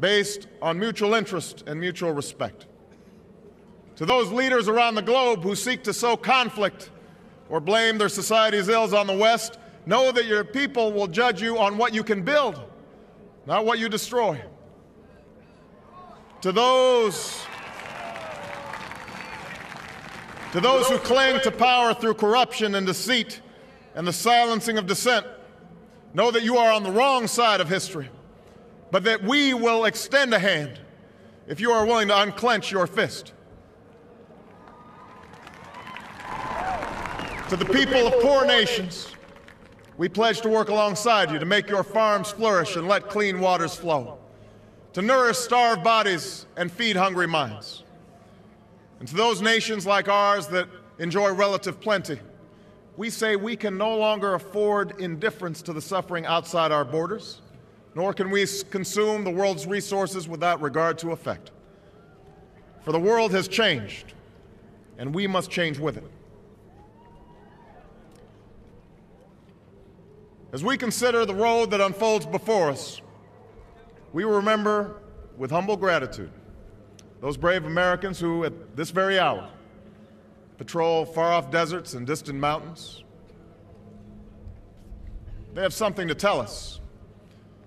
based on mutual interest and mutual respect. To those leaders around the globe who seek to sow conflict or blame their society's ills on the West, know that your people will judge you on what you can build, not what you destroy. To those who cling to power through corruption and deceit and the silencing of dissent, know that you are on the wrong side of history, but that we will extend a hand if you are willing to unclench your fist. To the people of poor nations, we pledge to work alongside you to make your farms flourish and let clean waters flow, to nourish starved bodies and feed hungry minds. And to those nations like ours that enjoy relative plenty, we say we can no longer afford indifference to the suffering outside our borders, nor can we consume the world's resources without regard to effect. For the world has changed, and we must change with it. As we consider the road that unfolds before us, we will remember with humble gratitude those brave Americans who, at this very hour, patrol far-off deserts and distant mountains. They have something to tell us,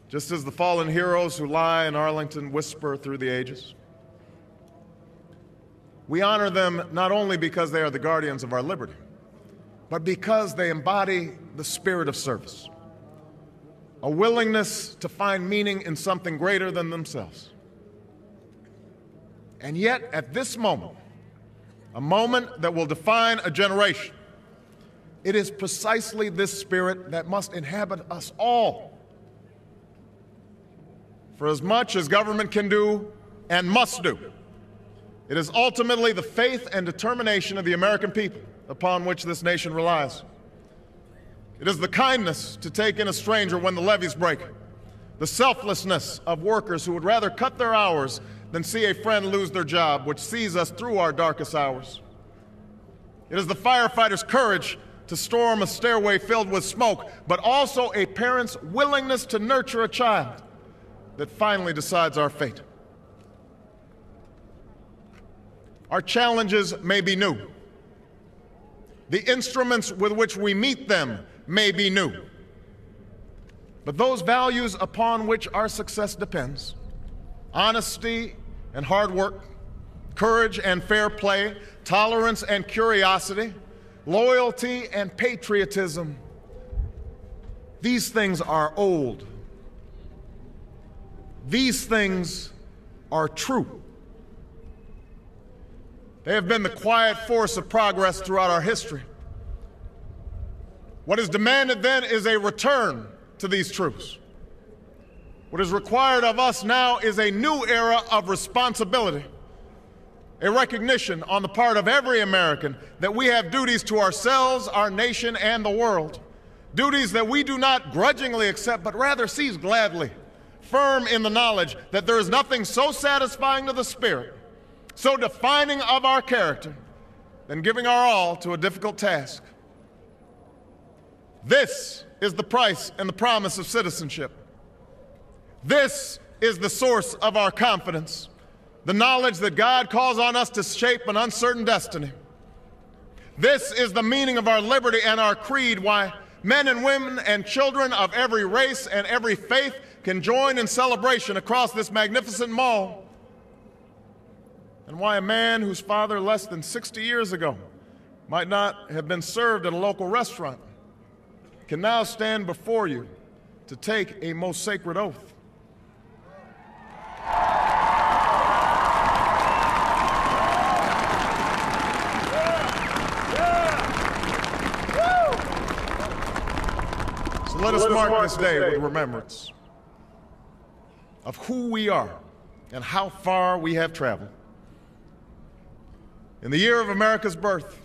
just as the fallen heroes who lie in Arlington whisper through the ages. We honor them not only because they are the guardians of our liberty, but because they embody the spirit of service, a willingness to find meaning in something greater than themselves. And yet, at this moment, a moment that will define a generation, it is precisely this spirit that must inhabit us all. For as much as government can do and must do, it is ultimately the faith and determination of the American people upon which this nation relies. It is the kindness to take in a stranger when the levees break, the selflessness of workers who would rather cut their hours than see a friend lose their job, which sees us through our darkest hours. It is the firefighter's courage to storm a stairway filled with smoke, but also a parent's willingness to nurture a child that finally decides our fate. Our challenges may be new. The instruments with which we meet them may be new. But those values upon which our success depends, honesty and hard work, courage and fair play, tolerance and curiosity, loyalty and patriotism, these things are old. These things are true. They have been the quiet force of progress throughout our history. What is demanded then is a return to these truths. What is required of us now is a new era of responsibility, a recognition on the part of every American that we have duties to ourselves, our nation, and the world, duties that we do not grudgingly accept, but rather seize gladly, firm in the knowledge that there is nothing so satisfying to the spirit, so defining of our character, than giving our all to a difficult task. This is the price and the promise of citizenship. This is the source of our confidence, the knowledge that God calls on us to shape an uncertain destiny. This is the meaning of our liberty and our creed, why men and women and children of every race and every faith can join in celebration across this magnificent mall, and why a man whose father less than 60 years ago might not have been served at a local restaurant can now stand before you to take a most sacred oath. So let us mark this day with remembrance of who we are and how far we have traveled. In the year of America's birth,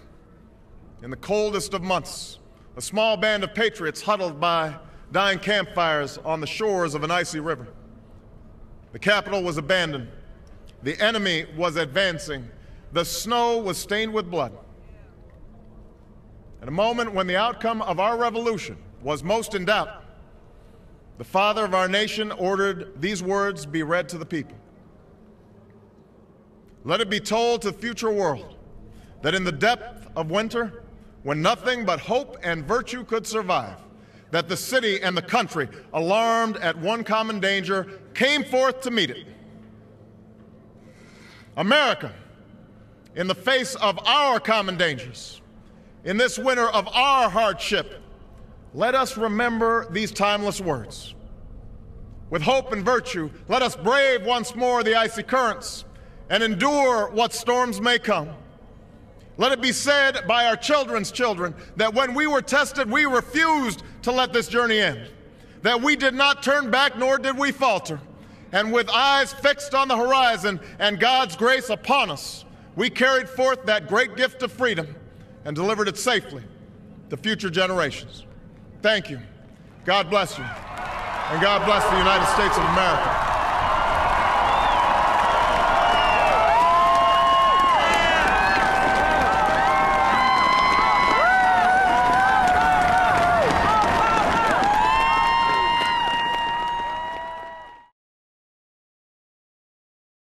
in the coldest of months, a small band of patriots huddled by dying campfires on the shores of an icy river. The capital was abandoned. The enemy was advancing. The snow was stained with blood. At a moment when the outcome of our revolution was most in doubt, the father of our nation, ordered these words be read to the people. Let it be told to the future world that in the depth of winter, when nothing but hope and virtue could survive, that the city and the country, alarmed at one common danger, came forth to meet it. America, in the face of our common dangers, in this winter of our hardship, let us remember these timeless words. With hope and virtue, let us brave once more the icy currents and endure what storms may come. Let it be said by our children's children that when we were tested, we refused to let this journey end, that we did not turn back nor did we falter. And with eyes fixed on the horizon and God's grace upon us, we carried forth that great gift of freedom and delivered it safely to future generations. Thank you. God bless you. And God bless the United States of America.